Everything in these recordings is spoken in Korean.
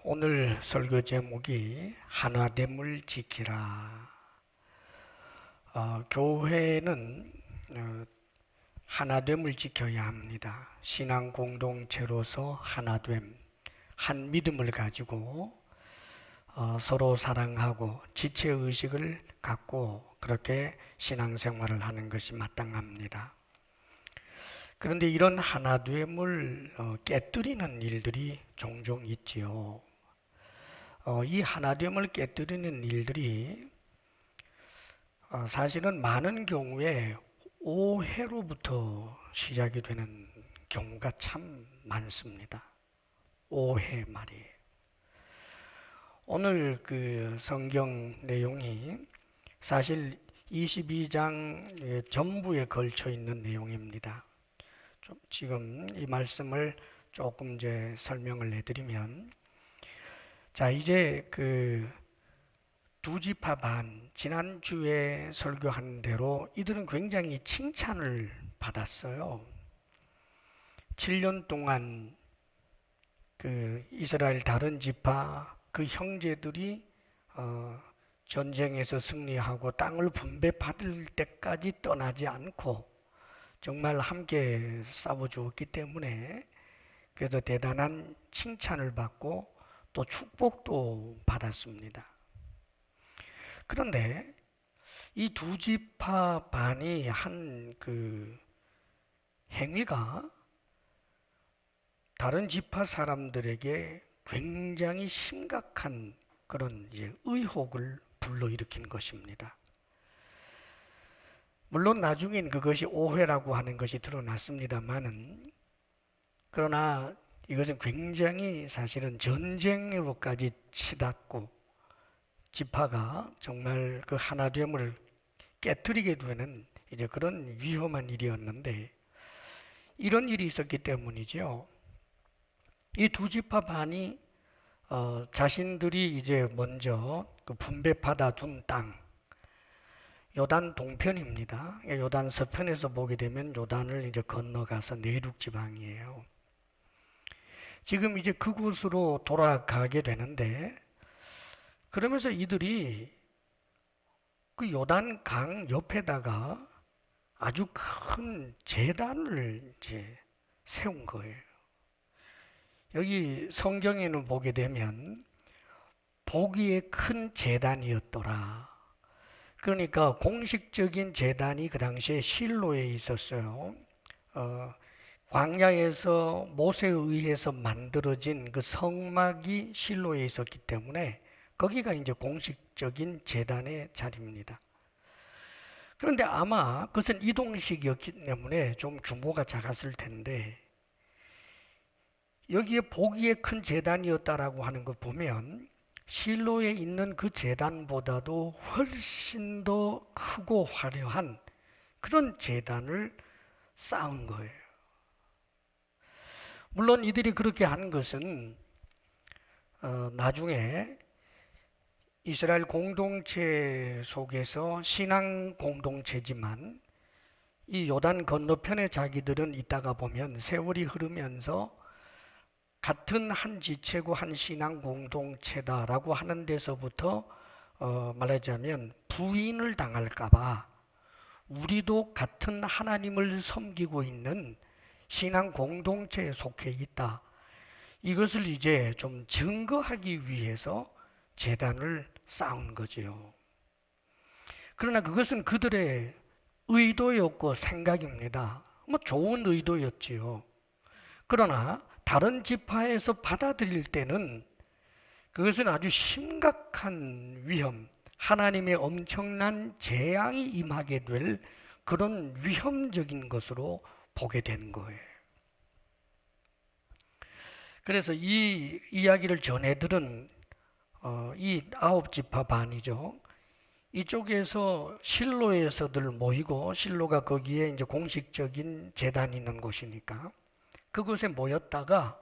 오늘 설교 제목이 하나됨을 지키라. 교회는 하나됨을 지켜야 합니다. 신앙 공동체로서 하나됨, 한 믿음을 가지고 서로 사랑하고 지체의식을 갖고 그렇게 신앙생활을 하는 것이 마땅합니다. 그런데 이런 하나됨을 깨뜨리는 일들이 종종 있지요. 이 하나됨을 깨뜨리는 일들이 사실은 많은 경우에 오해로부터 시작이 되는 경우가 참 많습니다. 오해 말이에요. 오늘 그 성경 내용이 사실 22장 전부에 걸쳐 있는 내용입니다. 지금 이 말씀을 조금 이제 설명을 해드리면, 자, 이제 그 두 지파 반, 지난주에 설교한 대로 이들은 굉장히 칭찬을 받았어요. 7년 동안 그 이스라엘 다른 지파, 그 형제들이 전쟁에서 승리하고 땅을 분배받을 때까지 떠나지 않고 정말 함께 싸워주었기 때문에 그래서 대단한 칭찬을 받고 또 축복도 받았습니다. 그런데 이 두 지파 반이 한 그 행위가 다른 지파 사람들에게 굉장히 심각한 그런 이제 의혹을 불러일으킨 것입니다. 물론 나중엔 그것이 오해라고 하는 것이 드러났습니다만은, 그러나 이것은 굉장히 사실은 전쟁으로까지 치닫고 지파가 정말 그 하나됨을 깨뜨리게 되는 이제 그런 위험한 일이었는데, 이런 일이 있었기 때문이죠. 이 두 지파 반이 자신들이 이제 먼저 그 분배받아 둔 땅, 요단 동편입니다. 요단 서편에서 보게 되면 요단을 이제 건너가서 내륙 지방이에요. 지금 이제 그곳으로 돌아가게 되는데, 그러면서 이들이 그 요단 강 옆에다가 아주 큰 제단을 이제 세운 거예요. 여기 성경에는 보게 되면 보기에 큰 제단이었더라. 그러니까 공식적인 제단이 그 당시에 실로에 있었어요. 광야에서 모세에 의해서 만들어진 그 성막이 실로에 있었기 때문에 거기가 이제 공식적인 제단의 자리입니다. 그런데 아마 그것은 이동식이었기 때문에 좀 규모가 작았을 텐데, 여기에 보기에 큰 제단이었다라고 하는 거 보면 실로에 있는 그 제단보다도 훨씬 더 크고 화려한 그런 제단을 쌓은 거예요. 물론 이들이 그렇게 한 것은 나중에 이스라엘 공동체 속에서 신앙 공동체지만 이 요단 건너편에 자기들은 있다가 보면 세월이 흐르면서 같은 한 지체고 한 신앙 공동체다라고 하는 데서부터 말하자면 부인을 당할까봐 우리도 같은 하나님을 섬기고 있는 신앙 공동체에 속해 있다, 이것을 이제 좀 증거하기 위해서 제단을 쌓은 거지요. 그러나 그것은 그들의 의도였고 생각입니다. 뭐 좋은 의도였지요. 그러나 다른 지파에서 받아들일 때는 그것은 아주 심각한 위험, 하나님의 엄청난 재앙이 임하게 될 그런 위험적인 것으로 보게 된 거예요. 그래서 이 이야기를 전해들은 이 9지파 반이죠. 이쪽에서 실로에서들 모이고, 실로가 거기에 이제 공식적인 제단이 있는 곳이니까 그곳에 모였다가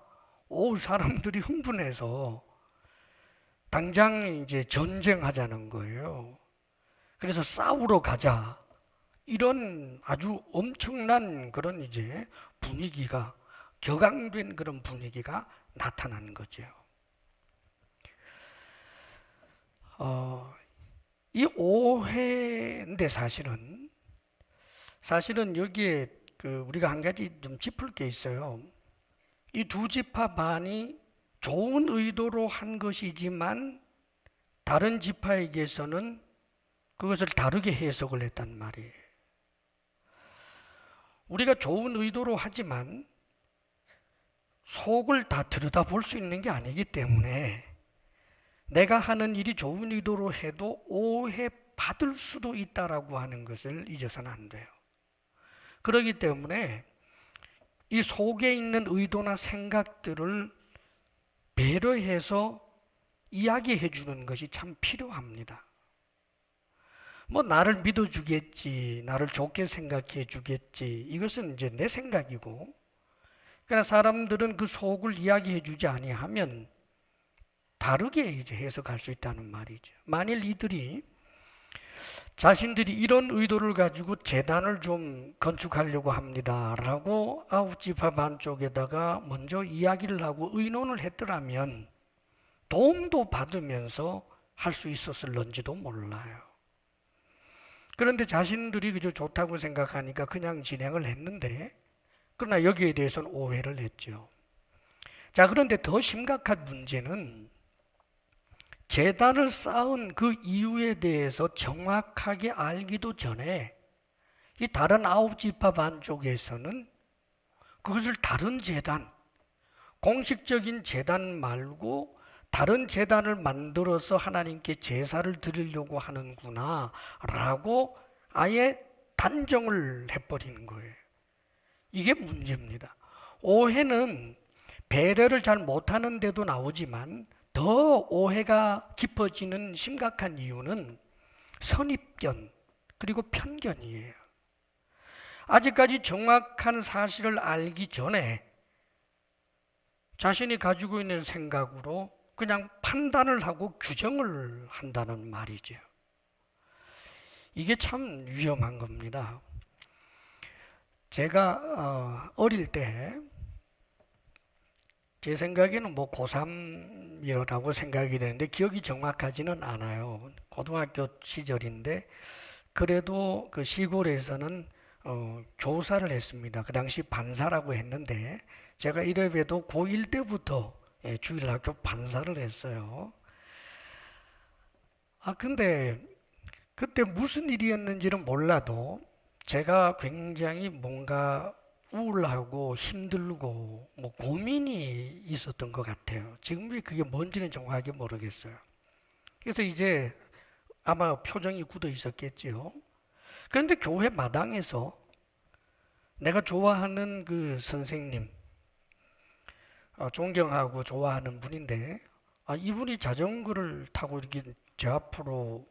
사람들이 흥분해서 당장 이제 전쟁하자는 거예요. 그래서 싸우러 가자, 이런 아주 엄청난 그런 이제 분위기가, 격앙된 그런 분위기가 나타난 거죠. 이 오해인데 사실은 여기에 우리가 한 가지 좀 짚을 게 있어요. 이 두 지파 반이 좋은 의도로 한 것이지만 다른 지파에게서는 그것을 다르게 해석을 했단 말이에요. 우리가 좋은 의도로 하지만 속을 다 들여다볼 수 있는 게 아니기 때문에 내가 하는 일이 좋은 의도로 해도 오해받을 수도 있다라고 하는 것을 잊어서는 안 돼요. 그렇기 때문에 이 속에 있는 의도나 생각들을 배려해서 이야기해 주는 것이 참 필요합니다. 뭐 나를 믿어주겠지, 나를 좋게 생각해 주겠지, 이것은 이제 내 생각이고, 그러나 사람들은 그 속을 이야기해 주지 아니하면 다르게 이제 해석할 수 있다는 말이죠. 만일 이들이 자신들이 이런 의도를 가지고 제단을 좀 건축하려고 합니다라고 아홉 지파 반 쪽에다가 먼저 이야기를 하고 의논을 했더라면 도움도 받으면서 할 수 있었을런지도 몰라요. 그런데 자신들이 그저 좋다고 생각하니까 그냥 진행을 했는데, 그러나 여기에 대해서는 오해를 했죠. 자, 그런데 더 심각한 문제는 제단을 쌓은 그 이유에 대해서 정확하게 알기도 전에 이 다른 아홉 지파 반 쪽에서는 그것을 다른 제단, 공식적인 제단 말고 다른 제단을 만들어서 하나님께 제사를 드리려고 하는구나 라고 아예 단정을 해버리는 거예요. 이게 문제입니다. 오해는 배려를 잘 못하는 데도 나오지만 더 오해가 깊어지는 심각한 이유는 선입견 그리고 편견이에요. 아직까지 정확한 사실을 알기 전에 자신이 가지고 있는 생각으로 그냥 판단을 하고 규정을 한다는 말이죠. 이게 참 위험한 겁니다. 제가 어릴 때 제 생각에는 뭐 고3이라고 생각이 되는데 기억이 정확하지는 않아요. 고등학교 시절인데 그래도 그 시골에서는 교사를 했습니다. 그 당시 반사라고 했는데 제가 이래봬도 고1 때부터 주일학교 반사를 했어요. 근데 그때 무슨 일이었는지는 몰라도 제가 굉장히 뭔가 우울하고 힘들고 뭐 고민이 있었던 것 같아요. 지금 그게 뭔지는 정확하게 모르겠어요. 그래서 이제 아마 표정이 굳어 있었겠지요. 그런데 교회 마당에서 내가 좋아하는 그 선생님, 존경하고 좋아하는 분인데 이분이 자전거를 타고 이렇게 제 앞으로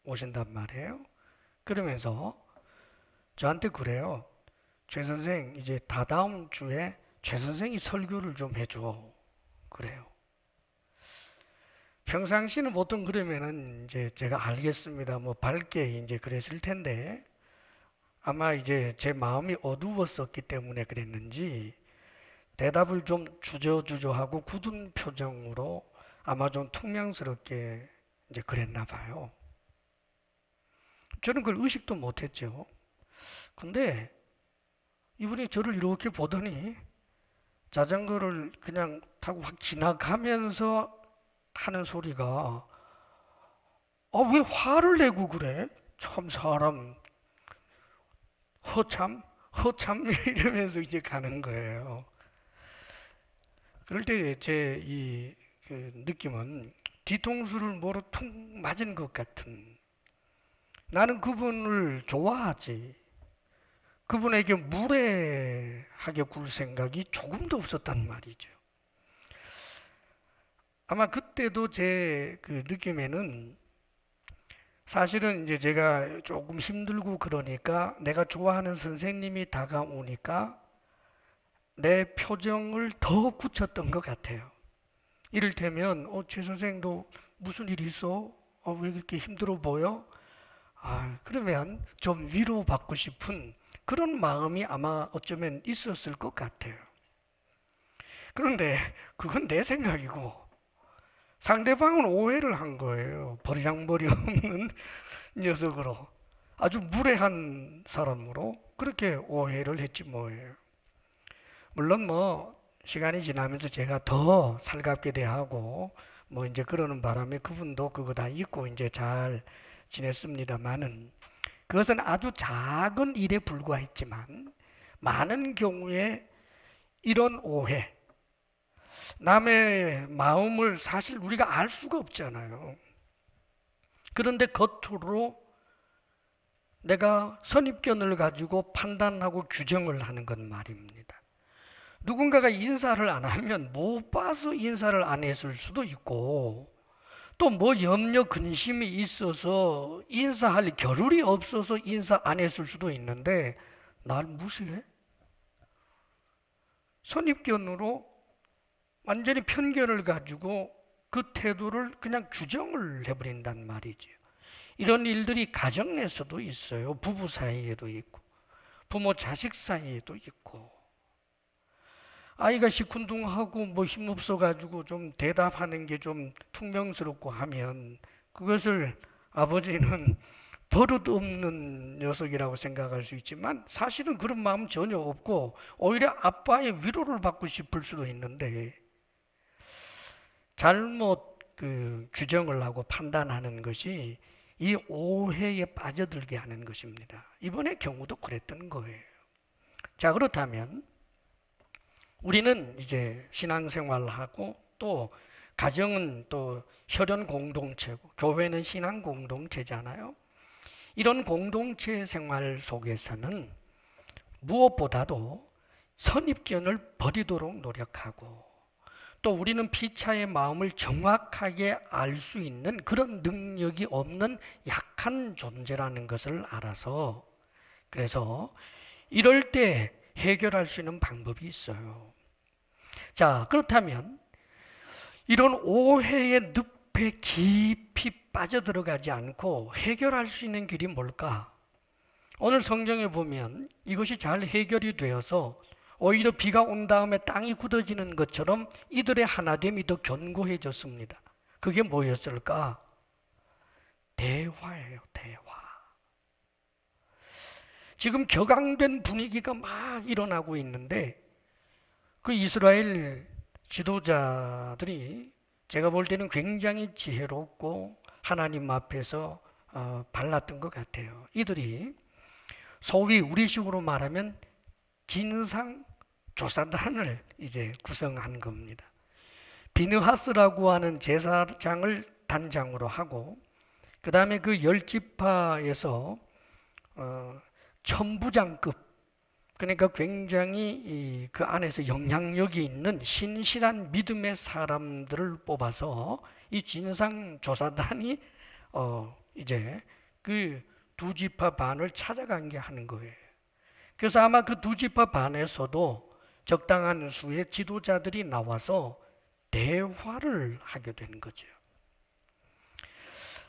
오신단 말이에요. 그러면서 저한테 그래요. 최 선생, 이제 다다음 주에 최 선생이 설교를 좀 해줘. 그래요. 평상시는 보통 그러면은 이제 제가 알겠습니다. 뭐 밝게 이제 그랬을 텐데 아마 이제 제 마음이 어두웠었기 때문에 그랬는지 대답을 좀 주저주저하고 굳은 표정으로 아마 좀 퉁명스럽게 이제 그랬나 봐요. 저는 그걸 의식도 못했죠. 근데 이분이 저를 이렇게 보더니 자전거를 그냥 타고 확 지나가면서 하는 소리가 왜 화를 내고 그래? 참 사람 허참 이러면서 이제 가는 거예요. 그럴 때 제 이 느낌은 뒤통수를 뭐로 퉁 맞은 것 같은, 나는 그분을 좋아하지 그분에게 무례하게 굴 생각이 조금도 없었단 말이죠. 아마 그때도 제 그 느낌에는 사실은 이제 제가 조금 힘들고 그러니까 내가 좋아하는 선생님이 다가오니까 내 표정을 더 굳혔던 것 같아요. 이를테면 최 선생도 무슨 일 있어? 왜 그렇게 힘들어 보여? 그러면 좀 위로받고 싶은 그런 마음이 아마 어쩌면 있었을 것 같아요. 그런데 그건 내 생각이고 상대방은 오해를 한 거예요. 버리장머리 없는 녀석으로, 아주 무례한 사람으로 그렇게 오해를 했지 뭐예요. 물론 뭐 시간이 지나면서 제가 더 살갑게 대하고 뭐 이제 그러는 바람에 그분도 그거 다 잊고 이제 잘 지냈습니다만은, 그것은 아주 작은 일에 불과했지만 많은 경우에 이런 오해, 남의 마음을 사실 우리가 알 수가 없잖아요. 그런데 겉으로 내가 선입견을 가지고 판단하고 규정을 하는 건 말입니다. 누군가가 인사를 안 하면 못 봐서 인사를 안 했을 수도 있고, 또 뭐 염려 근심이 있어서 인사할 겨를이 없어서 인사 안 했을 수도 있는데 날 무시해? 선입견으로 완전히 편견을 가지고 그 태도를 그냥 규정을 해버린단 말이죠. 이런 일들이 가정 내에서도 있어요. 부부 사이에도 있고, 부모 자식 사이에도 있고. 아이가 시큰둥하고 뭐 힘없어가지고 좀 대답하는 게 좀 퉁명스럽고 하면 그것을 아버지는 버릇없는 녀석이라고 생각할 수 있지만 사실은 그런 마음 전혀 없고 오히려 아빠의 위로를 받고 싶을 수도 있는데, 잘못 규정을 하고 판단하는 것이 이 오해에 빠져들게 하는 것입니다. 이번의 경우도 그랬던 거예요. 자, 그렇다면 우리는 이제 신앙생활하고 또 가정은 또 혈연 공동체고 교회는 신앙 공동체잖아요. 이런 공동체 생활 속에서는 무엇보다도 선입견을 버리도록 노력하고, 또 우리는 피차의 마음을 정확하게 알 수 있는 그런 능력이 없는 약한 존재라는 것을 알아서, 그래서 이럴 때 해결할 수 있는 방법이 있어요. 자, 그렇다면 이런 오해의 늪에 깊이 빠져들어가지 않고 해결할 수 있는 길이 뭘까? 오늘 성경에 보면 이것이 잘 해결이 되어서 오히려 비가 온 다음에 땅이 굳어지는 것처럼 이들의 하나됨이 더 견고해졌습니다. 그게 뭐였을까? 대화예요, 대화. 지금 격앙된 분위기가 막 일어나고 있는데 그 이스라엘 지도자들이 제가 볼 때는 굉장히 지혜롭고 하나님 앞에서 발랐던 것 같아요. 이들이 소위 우리식으로 말하면 진상조사단을 이제 구성한 겁니다. 비느하스라고 하는 제사장을 단장으로 하고, 그 다음에 그 10지파에서 천부장급, 그러니까 굉장히 그 안에서 영향력이 있는 신실한 믿음의 사람들을 뽑아서 이 진상조사단이 이제 그 두 지파 반을 찾아간 게 하는 거예요. 그래서 아마 그 두 지파 반에서도 적당한 수의 지도자들이 나와서 대화를 하게 된 거죠.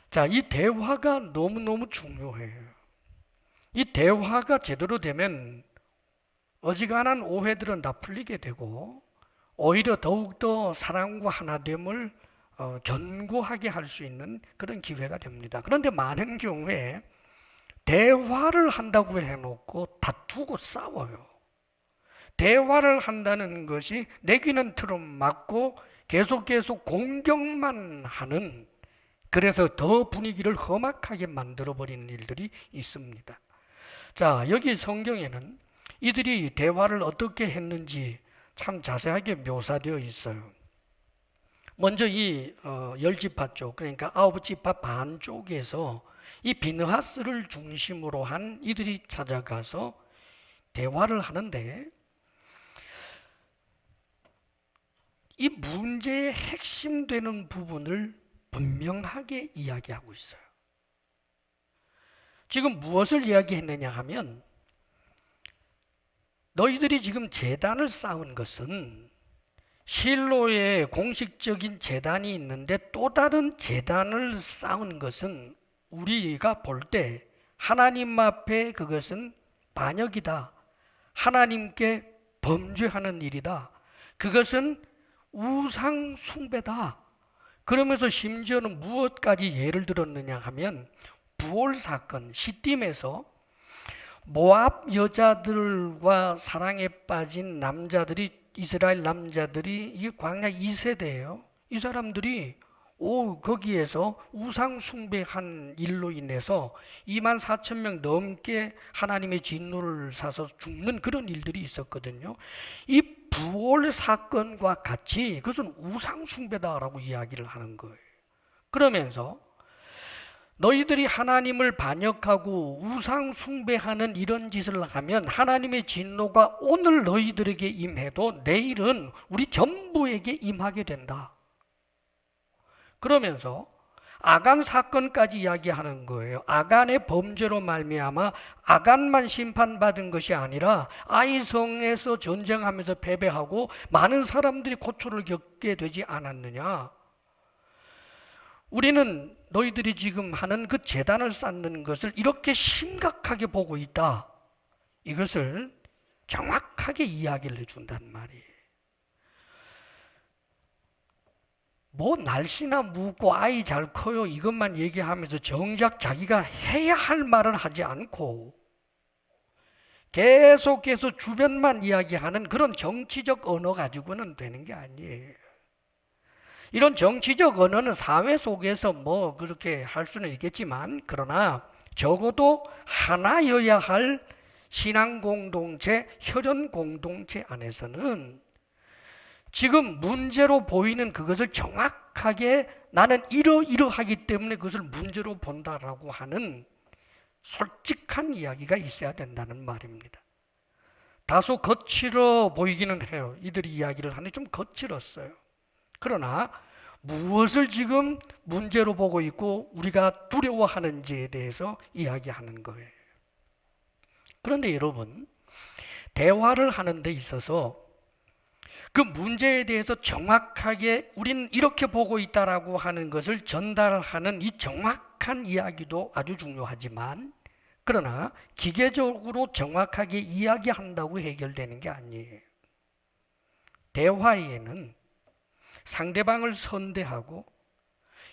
자, 이 대화가 너무너무 중요해요. 이 대화가 제대로 되면 어지간한 오해들은 다 풀리게 되고 오히려 더욱더 사랑과 하나됨을 견고하게 할 수 있는 그런 기회가 됩니다. 그런데 많은 경우에 대화를 한다고 해놓고 다투고 싸워요. 대화를 한다는 것이 내 귀는 틀어 막고 계속 공격만 하는, 그래서 더 분위기를 험악하게 만들어버리는 일들이 있습니다. 자, 여기 성경에는 이들이 대화를 어떻게 했는지 참 자세하게 묘사되어 있어요. 먼저 이 10지파 쪽, 그러니까 9지파 반 쪽에서 이 비느하스를 중심으로 한 이들이 찾아가서 대화를 하는데, 이 문제의 핵심 되는 부분을 분명하게 이야기하고 있어요. 지금 무엇을 이야기했느냐 하면, 너희들이 지금 제단을 쌓은 것은 실로의 공식적인 제단이 있는데 또 다른 제단을 쌓은 것은 우리가 볼 때 하나님 앞에 그것은 반역이다. 하나님께 범죄하는 일이다. 그것은 우상 숭배다. 그러면서 심지어는 무엇까지 예를 들었느냐 하면 부올 사건, 시딤에서 모압 여자들과 사랑에 빠진 남자들이, 이스라엘 남자들이, 이게 광야 2세대예요. 이 사람들이 거기에서 우상 숭배한 일로 인해서 2만 4천 명 넘게 하나님의 진노를 사서 죽는 그런 일들이 있었거든요. 이 부올 사건과 같이 그것은 우상 숭배다라고 이야기를 하는 거예요. 그러면서 너희들이 하나님을 반역하고 우상 숭배하는 이런 짓을 하면 하나님의 진노가 오늘 너희들에게 임해도 내일은 우리 전부에게 임하게 된다. 그러면서 아간 사건까지 이야기하는 거예요. 아간의 범죄로 말미암아 아간만 심판받은 것이 아니라 아이성에서 전쟁하면서 패배하고 많은 사람들이 고초를 겪게 되지 않았느냐. 우리는 너희들이 지금 하는 그 제단을 쌓는 것을 이렇게 심각하게 보고 있다. 이것을 정확하게 이야기를 해준단 말이에요. 뭐 날씨나 묻고 아이 잘 커요 이것만 얘기하면서 정작 자기가 해야 할 말은 하지 않고 계속해서 주변만 이야기하는 그런 정치적 언어 가지고는 되는 게 아니에요. 이런 정치적 언어는 사회 속에서 뭐 그렇게 할 수는 있겠지만 그러나 적어도 하나여야 할 신앙 공동체, 혈연 공동체 안에서는 지금 문제로 보이는 그것을 정확하게 나는 이러이러하기 때문에 그것을 문제로 본다라고 하는 솔직한 이야기가 있어야 된다는 말입니다. 다소 거칠어 보이기는 해요. 이들이 이야기를 하니 좀 거칠었어요. 그러나 무엇을 지금 문제로 보고 있고 우리가 두려워하는지에 대해서 이야기하는 거예요. 그런데 여러분, 대화를 하는 데 있어서 그 문제에 대해서 정확하게 우리는 이렇게 보고 있다라고 하는 것을 전달하는 이 정확한 이야기도 아주 중요하지만 그러나 기계적으로 정확하게 이야기한다고 해결되는 게 아니에요. 대화에는 상대방을 선대하고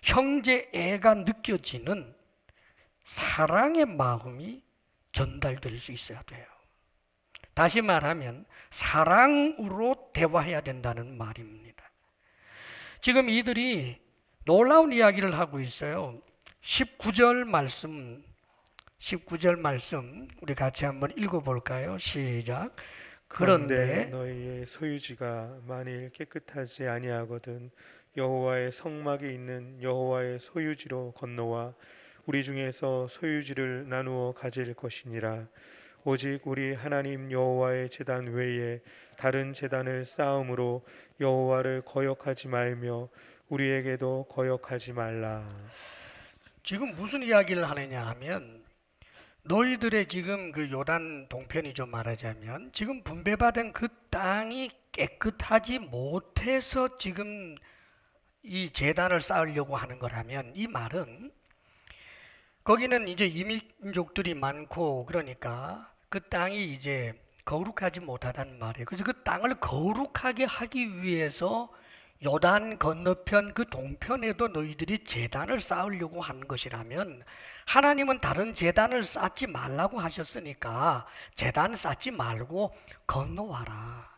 형제애가 느껴지는 사랑의 마음이 전달될 수 있어야 돼요. 다시 말하면 사랑으로 대화해야 된다는 말입니다. 지금 이들이 놀라운 이야기를 하고 있어요. 19절 말씀 우리 같이 한번 읽어볼까요? 시작. 그런데 너희의 소유지가 만일 깨끗하지 아니하거든 여호와의 성막에 있는 여호와의 소유지로 건너와 우리 중에서 소유지를 나누어 가질 것이니라. 오직 우리 하나님 여호와의 제단 외에 다른 제단을 쌓음으로 여호와를 거역하지 말며 우리에게도 거역하지 말라. 지금 무슨 이야기를 하느냐 하면 너희들의 지금 그 요단 동편이죠. 말하자면 지금 분배받은 그 땅이 깨끗하지 못해서 지금 이 제단을 쌓으려고 하는 거라면 이 말은 거기는 이제 이민족들이 많고 그러니까 그 땅이 이제 거룩하지 못하다는 말이에요. 그래서 그 땅을 거룩하게 하기 위해서 요단 건너편 그 동편에도 너희들이 제단을 쌓으려고 하는 것이라면 하나님은 다른 제단을 쌓지 말라고 하셨으니까 제단 쌓지 말고 건너와라.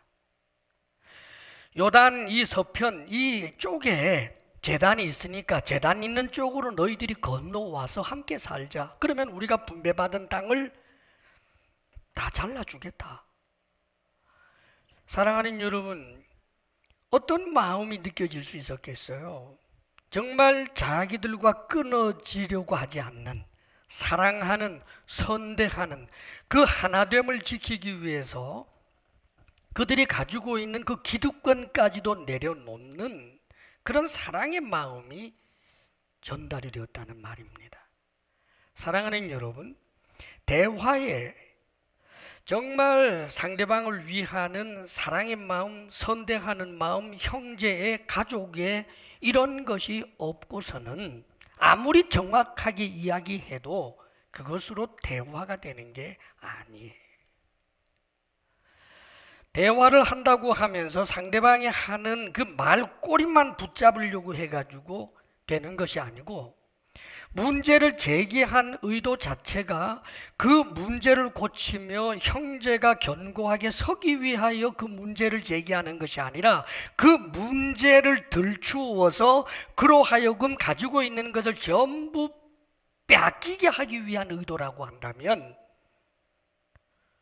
요단 이 서편 이 쪽에 제단이 있으니까 제단 있는 쪽으로 너희들이 건너와서 함께 살자. 그러면 우리가 분배받은 땅을 다 잘라주겠다. 사랑하는 여러분, 어떤 마음이 느껴질 수 있었겠어요? 정말 자기들과 끊어지려고 하지 않는, 사랑하는, 선대하는 그 하나됨을 지키기 위해서 그들이 가지고 있는 그 기득권까지도 내려놓는 그런 사랑의 마음이 전달이 되었다는 말입니다. 사랑하는 여러분, 대화에 정말 상대방을 위하는 사랑의 마음, 선대하는 마음, 형제의, 가족의 이런 것이 없고서는 아무리 정확하게 이야기해도 그것으로 대화가 되는 게 아니에요. 대화를 한다고 하면서 상대방이 하는 그 말꼬리만 붙잡으려고 해가지고 되는 것이 아니고, 문제를 제기한 의도 자체가 그 문제를 고치며 형제가 견고하게 서기 위하여 그 문제를 제기하는 것이 아니라, 그 문제를 들추어서 그로 하여금 가지고 있는 것을 전부 빼앗기게 하기 위한 의도라고 한다면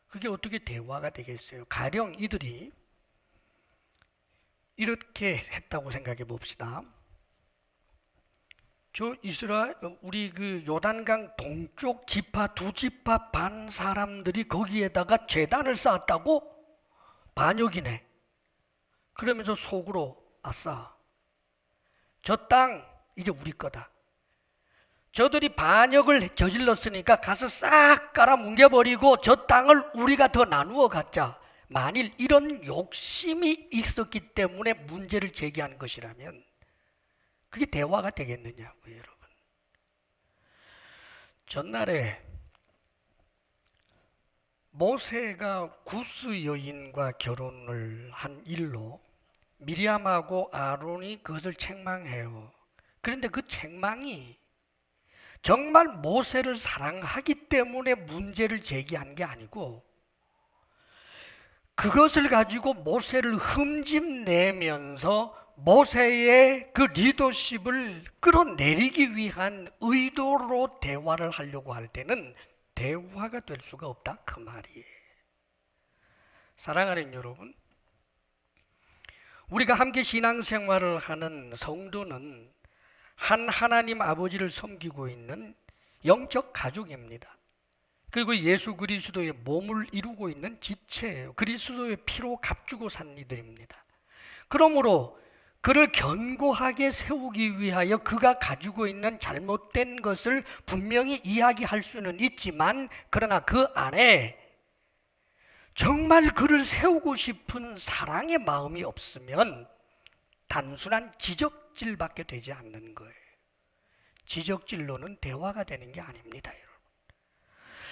그게 어떻게 대화가 되겠어요? 가령 이들이 이렇게 했다고 생각해 봅시다. 저 이스라엘, 우리 그 요단강 동쪽 지파 두 지파 반 사람들이 거기에다가 제단을 쌓았다고? 반역이네. 그러면서 속으로, 아싸, 저 땅 이제 우리 거다. 저들이 반역을 저질렀으니까 가서 싹 깔아 뭉개버리고 저 땅을 우리가 더 나누어 갖자. 만일 이런 욕심이 있었기 때문에 문제를 제기하는 것이라면 그게 대화가 되겠느냐고요, 여러분. 전날에 모세가 구스 여인과 결혼을 한 일로 미리암하고 아론이 그것을 책망해요. 그런데 그 책망이 정말 모세를 사랑하기 때문에 문제를 제기한 게 아니고, 그것을 가지고 모세를 흠집내면서 모세의 그 리더십을 끌어내리기 위한 의도로 대화를 하려고 할 때는 대화가 될 수가 없다, 그 말이에요. 사랑하는 여러분, 우리가 함께 신앙생활을 하는 성도는 한 하나님 아버지를 섬기고 있는 영적 가족입니다. 그리고 예수 그리스도의 몸을 이루고 있는 지체예요. 그리스도의 피로 값주고 산 이들입니다. 그러므로 그를 견고하게 세우기 위하여 그가 가지고 있는 잘못된 것을 분명히 이야기할 수는 있지만, 그러나 그 안에 정말 그를 세우고 싶은 사랑의 마음이 없으면 단순한 지적질밖에 되지 않는 거예요. 지적질로는 대화가 되는 게 아닙니다, 여러분.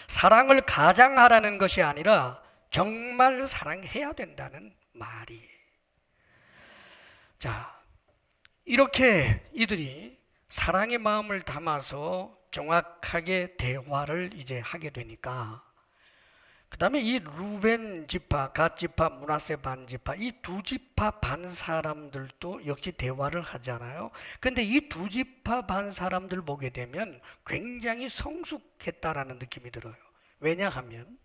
사랑을 가장하라는 것이 아니라 정말 사랑해야 된다는 말이에요. 자, 이렇게 이들이 사랑의 마음을 담아서 정확하게 대화를 이제 하게 되니까, 그 다음에 이 루벤 지파, 갓 지파, 므낫세 반 지파, 이 두 지파 반 사람들도 역시 대화를 하잖아요. 근데 이 두 지파 반 사람들 보게 되면 굉장히 성숙했다라는 느낌이 들어요. 왜냐하면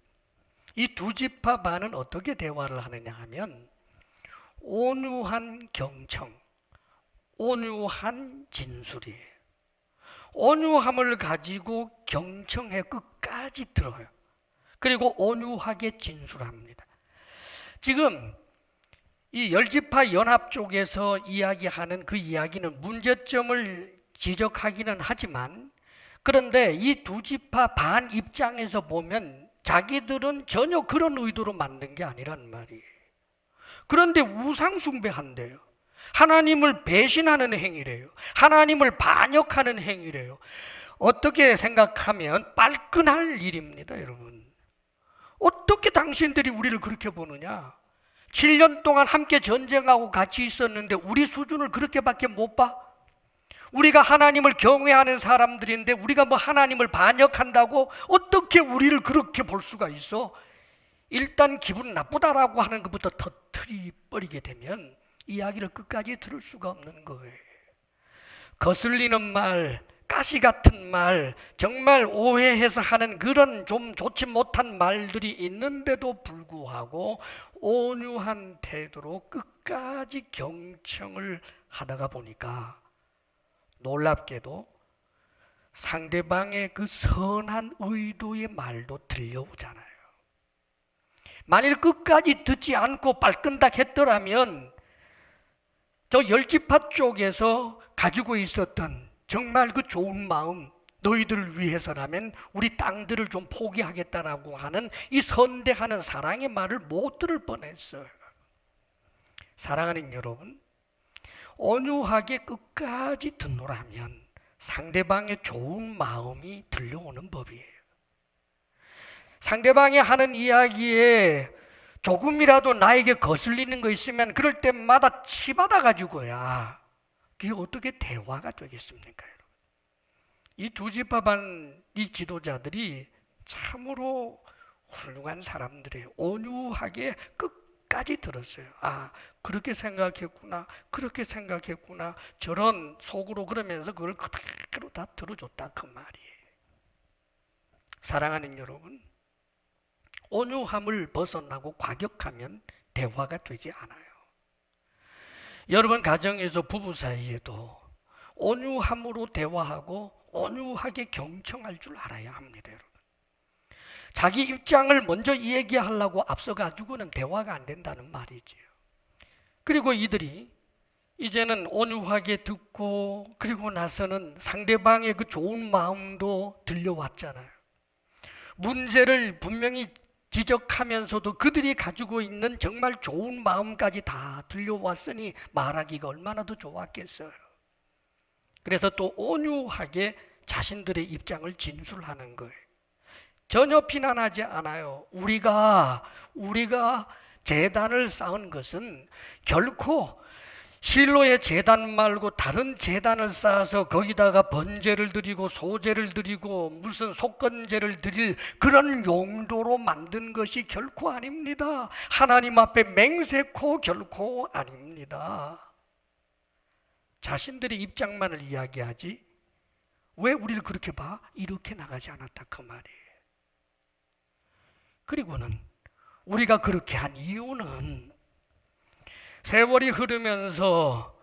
이 두 지파 반은 어떻게 대화를 하느냐 하면, 온유한 경청, 온유한 진술이에요. 온유함을 가지고 경청해 끝까지 들어요. 그리고 온유하게 진술합니다. 지금 이 열지파 연합 쪽에서 이야기하는 그 이야기는 문제점을 지적하기는 하지만, 그런데 이 두 지파 반 입장에서 보면 자기들은 전혀 그런 의도로 만든 게 아니란 말이에요. 그런데 우상 숭배한대요. 하나님을 배신하는 행위래요. 하나님을 반역하는 행위래요. 어떻게 생각하면 빨끈할 일입니다, 여러분. 어떻게 당신들이 우리를 그렇게 보느냐? 7년 동안 함께 전쟁하고 같이 있었는데 우리 수준을 그렇게밖에 못 봐? 우리가 하나님을 경외하는 사람들인데 우리가 뭐 하나님을 반역한다고 어떻게 우리를 그렇게 볼 수가 있어? 일단 기분 나쁘다라고 하는 것부터 터뜨리 버리게 되면 이야기를 끝까지 들을 수가 없는 거예요. 거슬리는 말, 가시 같은 말, 정말 오해해서 하는 그런 좀 좋지 못한 말들이 있는데도 불구하고 온유한 태도로 끝까지 경청을 하다가 보니까 놀랍게도 상대방의 그 선한 의도의 말도 들려오잖아요. 만일 끝까지 듣지 않고 빨끈딱 했더라면 저 열지파 쪽에서 가지고 있었던 정말 그 좋은 마음, 너희들을 위해서라면 우리 땅들을 좀 포기하겠다라고 하는 이 선대하는 사랑의 말을 못 들을 뻔했어요. 사랑하는 여러분, 온유하게 끝까지 듣노라면 상대방의 좋은 마음이 들려오는 법이에요. 상대방이 하는 이야기에 조금이라도 나에게 거슬리는 거 있으면 그럴 때마다 치받아 가지고야 그게 어떻게 대화가 되겠습니까? 이 두 집합한 이 지도자들이 참으로 훌륭한 사람들이에요. 온유하게 끝까지 들었어요. 아, 그렇게 생각했구나, 그렇게 생각했구나, 저런 속으로 그러면서 그걸 그대로 다 들어줬다 그 말이에요. 사랑하는 여러분, 온유함을 벗어나고 과격하면 대화가 되지 않아요. 여러분 가정에서 부부 사이에도 온유함으로 대화하고 온유하게 경청할 줄 알아야 합니다, 여러분. 자기 입장을 먼저 얘기하려고 앞서가지고는 대화가 안 된다는 말이지요. 그리고 이들이 이제는 온유하게 듣고 그리고 나서는 상대방의 그 좋은 마음도 들려왔잖아요. 문제를 분명히 지적하면서도 그들이 가지고 있는 정말 좋은 마음까지 다 들려왔으니 말하기가 얼마나 더 좋았겠어요. 그래서 또 온유하게 자신들의 입장을 진술하는 거예요. 전혀 비난하지 않아요. 우리가 제단을 쌓은 것은 결코 실로의 제단 말고 다른 제단을 쌓아서 거기다가 번제를 드리고 소제를 드리고 무슨 속건제를 드릴 그런 용도로 만든 것이 결코 아닙니다. 하나님 앞에 맹세코 결코 아닙니다. 자신들의 입장만을 이야기하지 왜 우리를 그렇게 봐? 이렇게 나가지 않았다 그 말이에요. 그리고는 우리가 그렇게 한 이유는 세월이 흐르면서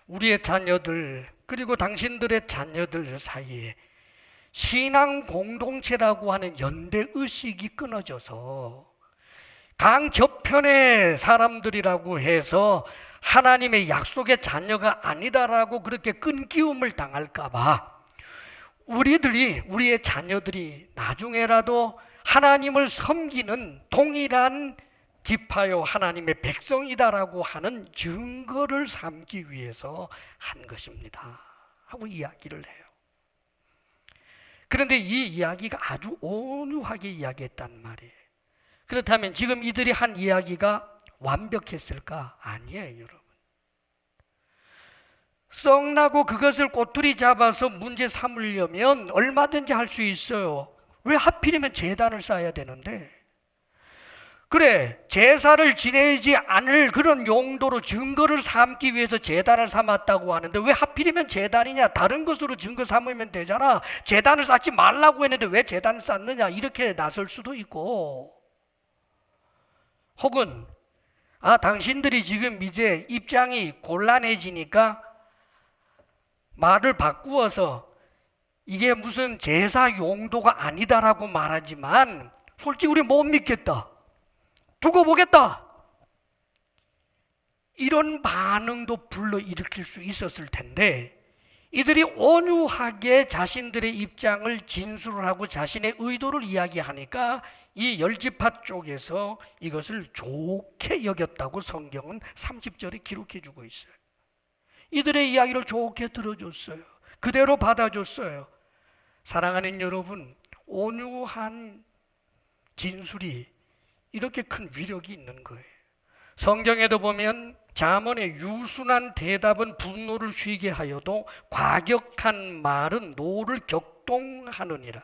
우리의 자녀들 그리고 당신들의 자녀들 사이에 신앙 공동체라고 하는 연대의식이 끊어져서 강저편의 사람들이라고 해서 하나님의 약속의 자녀가 아니다라고 그렇게 끈기움을 당할까 봐 우리의 자녀들이 나중에라도 하나님을 섬기는 동일한 지파요 하나님의 백성이다라고 하는 증거를 삼기 위해서 한 것입니다 하고 이야기를 해요. 그런데 이 이야기가 아주 온유하게 이야기했단 말이에요. 그렇다면 지금 이들이 한 이야기가 완벽했을까? 아니에요, 여러분. 썩나고 그것을 꼬투리 잡아서 문제 삼으려면 얼마든지 할 수 있어요. 왜 하필이면 제단을 쌓아야 되는데? 그래, 제사를 지내지 않을 그런 용도로 증거를 삼기 위해서 제단을 삼았다고 하는데 왜 하필이면 제단이냐? 다른 것으로 증거 삼으면 되잖아. 제단을 쌓지 말라고 했는데 왜 제단 쌓느냐? 이렇게 나설 수도 있고, 혹은 당신들이 지금 이제 입장이 곤란해지니까 말을 바꾸어서 이게 무슨 제사 용도가 아니다라고 말하지만 솔직히 우리 못 믿겠다. 두고 보겠다. 이런 반응도 불러일으킬 수 있었을 텐데 이들이 온유하게 자신들의 입장을 진술을 하고 자신의 의도를 이야기하니까 이 열지파 쪽에서 이것을 좋게 여겼다고 성경은 30절에 기록해 주고 있어요. 이들의 이야기를 좋게 들어줬어요. 그대로 받아줬어요. 사랑하는 여러분, 온유한 진술이 이렇게 큰 위력이 있는 거예요. 성경에도 보면 잠언의 유순한 대답은 분노를 쉬게 하여도 과격한 말은 노를 격동하느니라.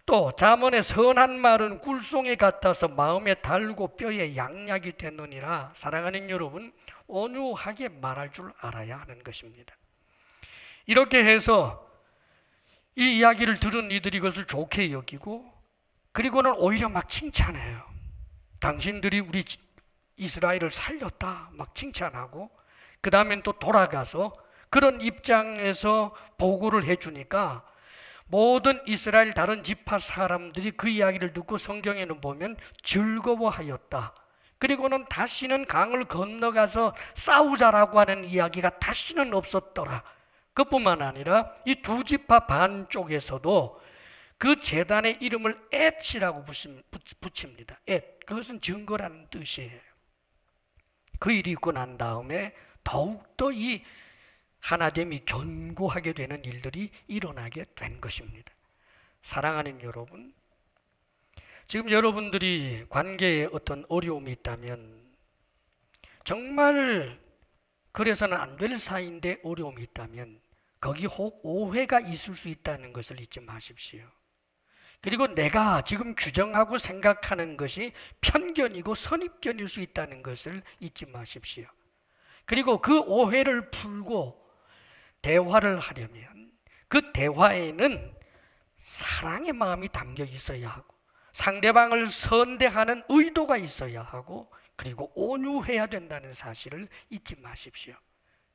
또 잠언의 선한 말은 꿀송이 같아서 마음에 달고 뼈에 양약이 되느니라. 사랑하는 여러분, 온유하게 말할 줄 알아야 하는 것입니다. 이렇게 해서 이 이야기를 들은 이들이 이것을 좋게 여기고 그리고는 오히려 막 칭찬해요. 당신들이 우리 이스라엘을 살렸다 막 칭찬하고 그 다음엔 또 돌아가서 그런 입장에서 보고를 해주니까 모든 이스라엘 다른 지파 사람들이 그 이야기를 듣고 성경에는 보면 즐거워하였다. 그리고는 다시는 강을 건너가서 싸우자라고 하는 이야기가 다시는 없었더라. 그뿐만 아니라 이 두 지파 반 쪽에서도 그 제단의 이름을 엣이라고 붙입니다. 엣. 그것은 증거라는 뜻이에요. 그 일이 있고 난 다음에 더욱더 이 하나됨이 견고하게 되는 일들이 일어나게 된 것입니다. 사랑하는 여러분, 지금 여러분들이 관계에 어떤 어려움이 있다면, 정말 그래서는 안 될 사이인데 어려움이 있다면 거기 혹 오해가 있을 수 있다는 것을 잊지 마십시오. 그리고 내가 지금 규정하고 생각하는 것이 편견이고 선입견일 수 있다는 것을 잊지 마십시오. 그리고 그 오해를 풀고 대화를 하려면 그 대화에는 사랑의 마음이 담겨 있어야 하고, 상대방을 선대하는 의도가 있어야 하고, 그리고 온유해야 된다는 사실을 잊지 마십시오.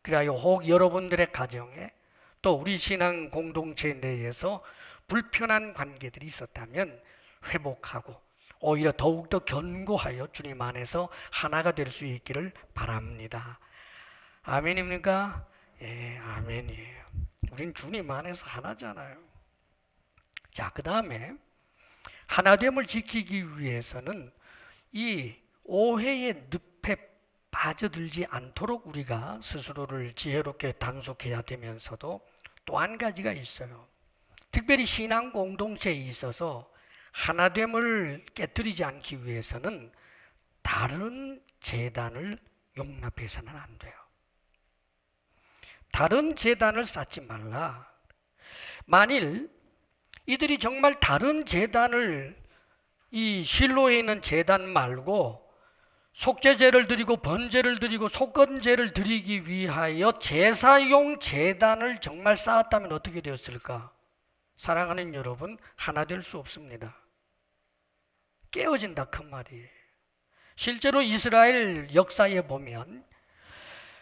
그래야 혹 여러분들의 가정에 또 우리 신앙 공동체 내에서 불편한 관계들이 있었다면 회복하고 오히려 더욱더 견고하여 주님 안에서 하나가 될 수 있기를 바랍니다. 아멘입니까? 예, 아멘이에요. 우린 주님 안에서 하나잖아요. 자, 그 다음에 하나됨을 지키기 위해서는 이 오해의 늪에 빠져들지 않도록 우리가 스스로를 지혜롭게 단속해야 되면서도 또 한 가지가 있어요. 특별히 신앙 공동체에 있어서 하나됨을 깨뜨리지 않기 위해서는 다른 제단을 용납해서는 안 돼요. 다른 제단을 쌓지 말라. 만일 이들이 정말 다른 제단을, 이 실로에 있는 제단 말고 속죄제를 드리고 번제를 드리고 속건제를 드리기 위하여 제사용 제단을 정말 쌓았다면 어떻게 되었을까? 사랑하는 여러분, 하나 될 수 없습니다. 깨어진다 그 말이에요. 실제로 이스라엘 역사에 보면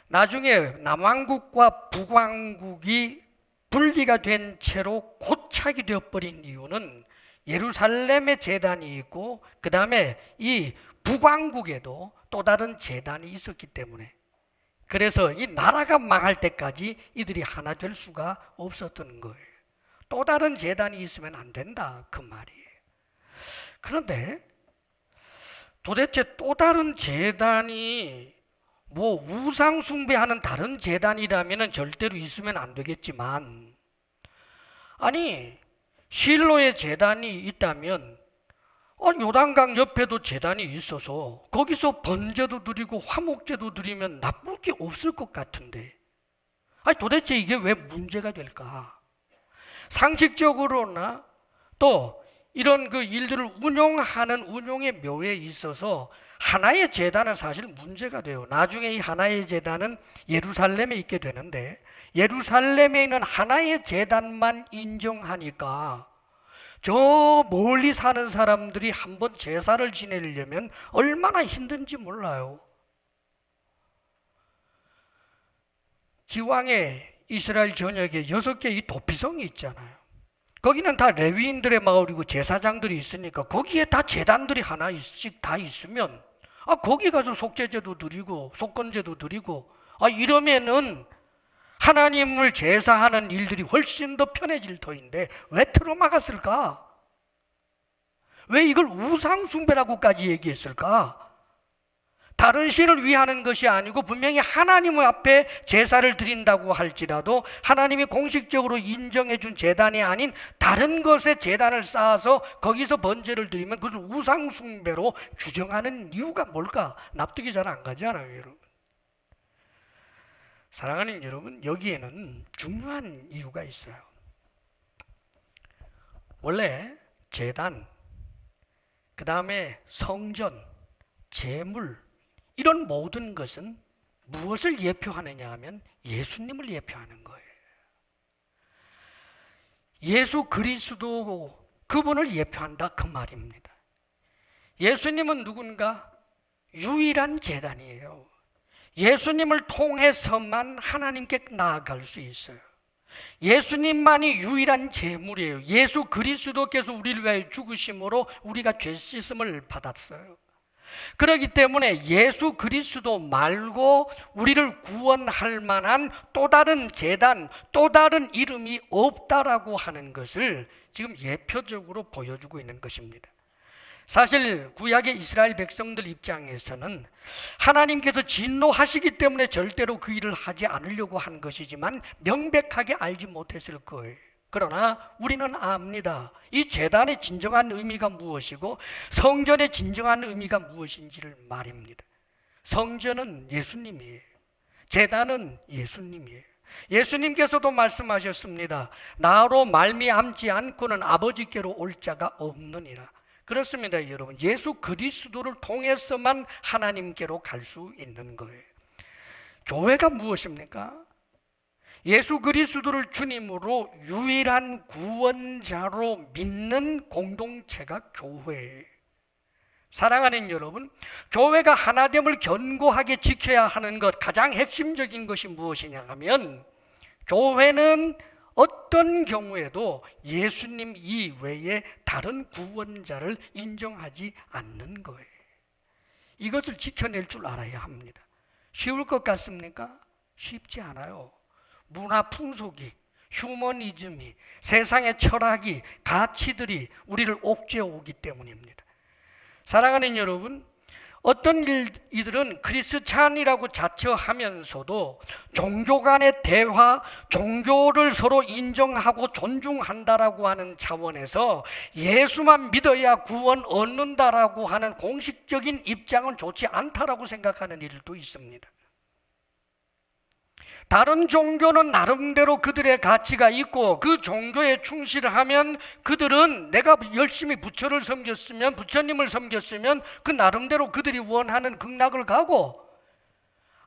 나중에 남왕국과 북왕국이 분리가 된 채로 고착이 되어버린 이유는 예루살렘의 제단이 있고 그 다음에 이 북왕국에도 또 다른 제단이 있었기 때문에, 그래서 이 나라가 망할 때까지 이들이 하나 될 수가 없었던 거예요. 또 다른 제단이 있으면 안 된다 그 말이에요. 그런데 도대체 또 다른 제단이 뭐 우상 숭배하는 다른 제단이라면 절대로 있으면 안 되겠지만, 아니 실로의 제단이 있다면 요단강 옆에도 제단이 있어서 거기서 번제도 드리고 화목제도 드리면 나쁠 게 없을 것 같은데, 아니 도대체 이게 왜 문제가 될까? 상식적으로나 또 이런 그 일들을 운용하는 운용의 묘에 있어서 하나의 제단은 사실 문제가 돼요. 나중에 이 하나의 제단은 예루살렘에 있게 되는데, 예루살렘에 있는 하나의 제단만 인정하니까 저 멀리 사는 사람들이 한번 제사를 지내려면 얼마나 힘든지 몰라요. 기왕에 이스라엘 전역에 6개의 도피성이 있잖아요. 거기는 다 레위인들의 마을이고 제사장들이 있으니까 거기에 다 제단들이 하나씩 다 있으면 거기 가서 속죄제도 드리고 속건제도 드리고 이러면은 하나님을 제사하는 일들이 훨씬 더 편해질 터인데 왜 틀어막았을까? 왜 이걸 우상숭배라고까지 얘기했을까? 다른 신을 위하는 것이 아니고 분명히 하나님 앞에 제사를 드린다고 할지라도 하나님이 공식적으로 인정해 준 제단이 아닌 다른 것에 제단을 쌓아서 거기서 번제를 드리면 그것을 우상숭배로 규정하는 이유가 뭘까? 납득이 잘 안 가잖아요, 여러분. 사랑하는 여러분, 여기에는 중요한 이유가 있어요. 원래 제단, 그 다음에 성전, 제물, 이런 모든 것은 무엇을 예표하느냐 하면 예수님을 예표하는 거예요. 예수 그리스도, 그분을 예표한다 그 말입니다. 예수님은 누군가? 유일한 제단이에요. 예수님을 통해서만 하나님께 나아갈 수 있어요. 예수님만이 유일한 제물이에요. 예수 그리스도께서 우리를 위하여 죽으심으로 우리가 죄 씻음을 받았어요. 그렇기 때문에 예수 그리스도 말고 우리를 구원할 만한 또 다른 제단, 또 다른 이름이 없다라고 하는 것을 지금 예표적으로 보여주고 있는 것입니다. 사실 구약의 이스라엘 백성들 입장에서는 하나님께서 진노하시기 때문에 절대로 그 일을 하지 않으려고 한 것이지만 명백하게 알지 못했을 거예요. 그러나 우리는 압니다. 이 제단의 진정한 의미가 무엇이고 성전의 진정한 의미가 무엇인지를 말입니다. 성전은 예수님이에요. 제단은 예수님이에요. 예수님께서도 말씀하셨습니다. 나로 말미암지 않고는 아버지께로 올 자가 없느니라. 그렇습니다, 여러분. 예수 그리스도를 통해서만 하나님께로 갈 수 있는 거예요. 교회가 무엇입니까? 예수 그리스도를 주님으로 유일한 구원자로 믿는 공동체가 교회예요. 사랑하는 여러분, 교회가 하나됨을 견고하게 지켜야 하는 것, 가장 핵심적인 것이 무엇이냐 하면, 교회는 어떤 경우에도 예수님 이외에 다른 구원자를 인정하지 않는 거예요. 이것을 지켜낼 줄 알아야 합니다. 쉬울 것 같습니까? 쉽지 않아요. 문화 풍속이, 휴머니즘이, 세상의 철학이, 가치들이 우리를 옥죄어 오기 때문입니다. 사랑하는 여러분, 어떤 이들은 크리스찬이라고 자처하면서도 종교 간의 대화, 종교를 서로 인정하고 존중한다라고 하는 차원에서 예수만 믿어야 구원 얻는다라고 하는 공식적인 입장은 좋지 않다라고 생각하는 이들도 있습니다. 다른 종교는 나름대로 그들의 가치가 있고 그 종교에 충실하면 그들은 내가 열심히 부처를 섬겼으면, 부처님을 섬겼으면 그 나름대로 그들이 원하는 극락을 가고,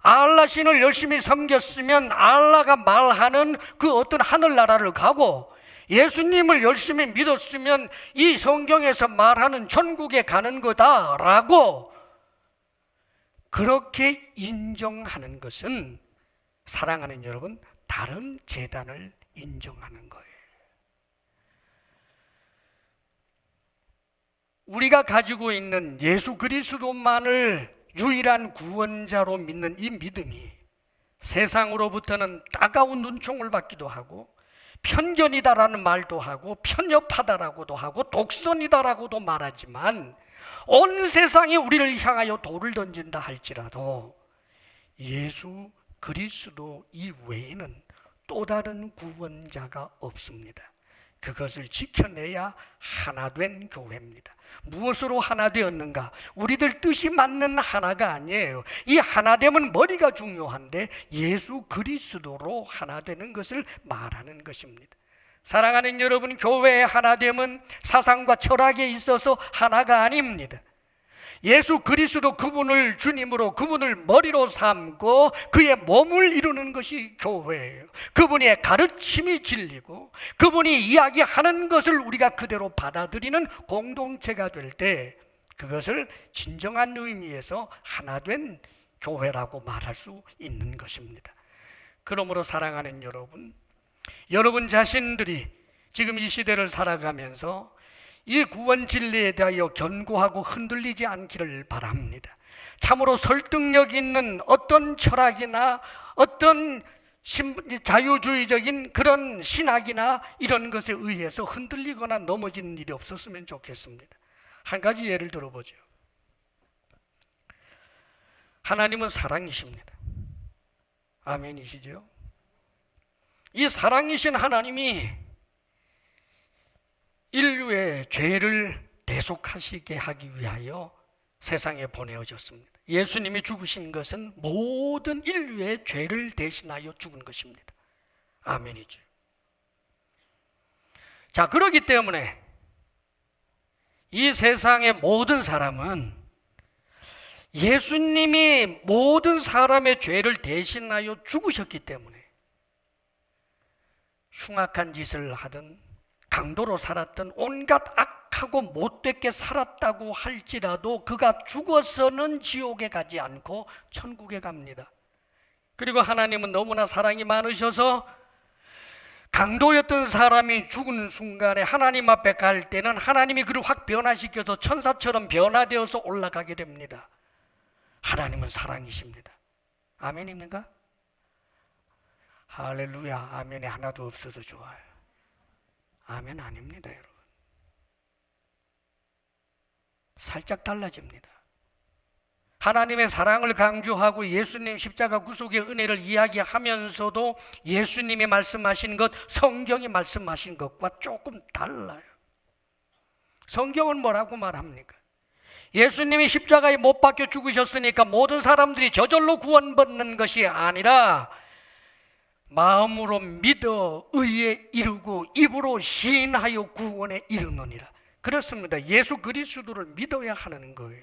알라 신을 열심히 섬겼으면 알라가 말하는 그 어떤 하늘나라를 가고, 예수님을 열심히 믿었으면 이 성경에서 말하는 천국에 가는 거다라고 그렇게 인정하는 것은, 사랑하는 여러분, 다른 제단을 인정하는 거예요. 우리가 가지고 있는 예수 그리스도만을 유일한 구원자로 믿는 이 믿음이 세상으로부터는 따가운 눈총을 받기도 하고, 편견이다라는 말도 하고, 편협하다라고도 하고, 독선이다라고도 말하지만, 온 세상이 우리를 향하여 돌을 던진다 할지라도 예수 그리스도 이외에는 또 다른 구원자가 없습니다. 그것을 지켜내야 하나된 교회입니다. 무엇으로 하나 되었는가? 우리들 뜻이 맞는 하나가 아니에요. 이 하나됨은 머리가 중요한데 예수 그리스도로 하나 되는 것을 말하는 것입니다. 사랑하는 여러분, 교회의 하나됨은 사상과 철학에 있어서 하나가 아닙니다. 예수 그리스도 그분을 주님으로, 그분을 머리로 삼고 그의 몸을 이루는 것이 교회예요. 그분의 가르침이 진리고 그분이 이야기하는 것을 우리가 그대로 받아들이는 공동체가 될 때 그것을 진정한 의미에서 하나된 교회라고 말할 수 있는 것입니다. 그러므로 사랑하는 여러분, 여러분 자신들이 지금 이 시대를 살아가면서 이 구원 진리에 대하여 견고하고 흔들리지 않기를 바랍니다. 참으로 설득력 있는 어떤 철학이나 어떤 자유주의적인 그런 신학이나 이런 것에 의해서 흔들리거나 넘어지는 일이 없었으면 좋겠습니다. 한 가지 예를 들어보죠. 하나님은 사랑이십니다. 아멘이시죠? 이 사랑이신 하나님이 인류의 죄를 대속하시게 하기 위하여 세상에 보내어졌습니다. 예수님이 죽으신 것은 모든 인류의 죄를 대신하여 죽은 것입니다. 아멘이죠. 자, 그렇기 때문에 이 세상의 모든 사람은 예수님이 모든 사람의 죄를 대신하여 죽으셨기 때문에 흉악한 짓을 하든 강도로 살았던 온갖 악하고 못되게 살았다고 할지라도 그가 죽어서는 지옥에 가지 않고 천국에 갑니다. 그리고 하나님은 너무나 사랑이 많으셔서 강도였던 사람이 죽은 순간에 하나님 앞에 갈 때는 하나님이 그를 확 변화시켜서 천사처럼 변화되어서 올라가게 됩니다. 하나님은 사랑이십니다. 아멘입니까? 할렐루야. 아멘이 하나도 없어서 좋아요. 아멘 아닙니다, 여러분. 살짝 달라집니다. 하나님의 사랑을 강조하고 예수님 십자가 구속의 은혜를 이야기하면서도 예수님이 말씀하신 것, 성경이 말씀하신 것과 조금 달라요. 성경은 뭐라고 말합니까? 예수님이 십자가에 못 박혀 죽으셨으니까 모든 사람들이 저절로 구원받는 것이 아니라 마음으로 믿어 의에 이르고 입으로 시인하여 구원에 이르느니라. 그렇습니다. 예수 그리스도를 믿어야 하는 거예요.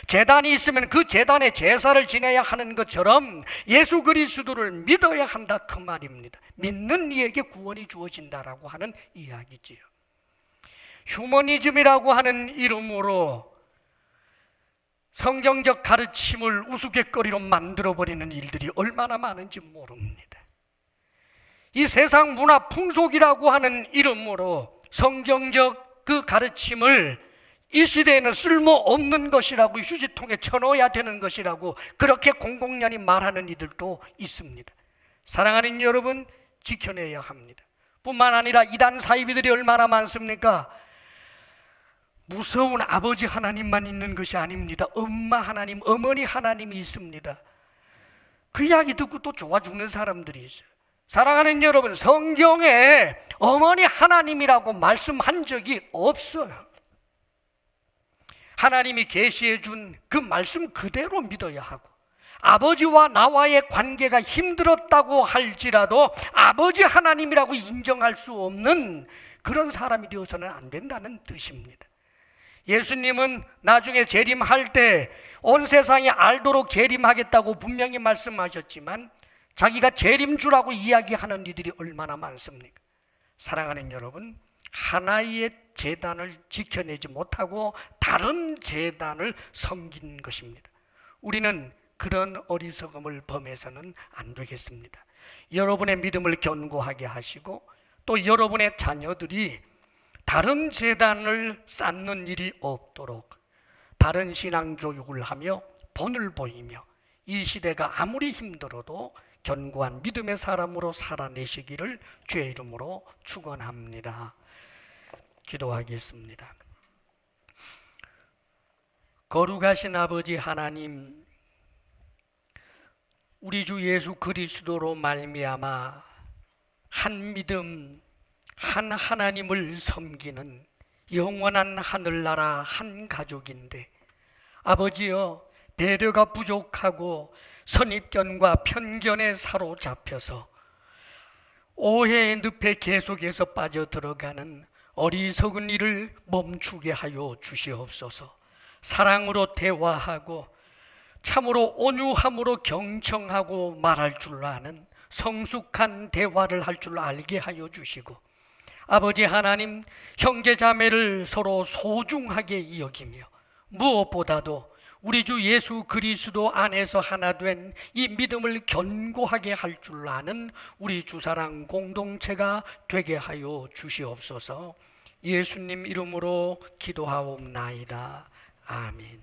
제단이 있으면 그 제단에 제사를 지내야 하는 것처럼 예수 그리스도를 믿어야 한다, 그 말입니다. 믿는 이에게 구원이 주어진다라고 하는 이야기지요. 휴머니즘이라고 하는 이름으로 성경적 가르침을 우스갯거리로 만들어버리는 일들이 얼마나 많은지 모릅니다. 이 세상 문화 풍속이라고 하는 이름으로 성경적 그 가르침을 이 시대에는 쓸모없는 것이라고 휴지통에 쳐넣어야 되는 것이라고 그렇게 공공연히 말하는 이들도 있습니다. 사랑하는 여러분, 지켜내야 합니다. 뿐만 아니라 이단 사이비들이 얼마나 많습니까? 무서운 아버지 하나님만 있는 것이 아닙니다. 엄마 하나님, 어머니 하나님이 있습니다. 그 이야기 듣고 또 좋아 죽는 사람들이 있어요. 사랑하는 여러분, 성경에 어머니 하나님이라고 말씀한 적이 없어요. 하나님이 계시해 준 그 말씀 그대로 믿어야 하고, 아버지와 나와의 관계가 힘들었다고 할지라도 아버지 하나님이라고 인정할 수 없는 그런 사람이 되어서는 안 된다는 뜻입니다. 예수님은 나중에 재림할 때 온 세상이 알도록 재림하겠다고 분명히 말씀하셨지만 자기가 재림주라고 이야기하는 이들이 얼마나 많습니까? 사랑하는 여러분, 하나의 제단을 지켜내지 못하고 다른 제단을 섬긴 것입니다. 우리는 그런 어리석음을 범해서는 안 되겠습니다. 여러분의 믿음을 견고하게 하시고 또 여러분의 자녀들이 다른 제단을 쌓는 일이 없도록 바른 신앙 교육을 하며 본을 보이며 이 시대가 아무리 힘들어도 견고한 믿음의 사람으로 살아내시기를 주의 이름으로 축원합니다. 기도하겠습니다. 거룩하신 아버지 하나님, 우리 주 예수 그리스도로 말미암아 한 믿음, 한 하나님을 섬기는 영원한 하늘나라 한 가족인데, 아버지여, 배려가 부족하고 선입견과 편견에 사로잡혀서 오해의 늪에 계속해서 빠져들어가는 어리석은 일을 멈추게 하여 주시옵소서. 사랑으로 대화하고 참으로 온유함으로 경청하고 말할 줄 아는 성숙한 대화를 할 줄 알게 하여 주시고, 아버지 하나님, 형제자매를 서로 소중하게 여기며 무엇보다도 우리 주 예수 그리스도 안에서 하나 된 이 믿음을 견고하게 할 줄 아는 우리 주사랑 공동체가 되게 하여 주시옵소서. 예수님 이름으로 기도하옵나이다. 아멘.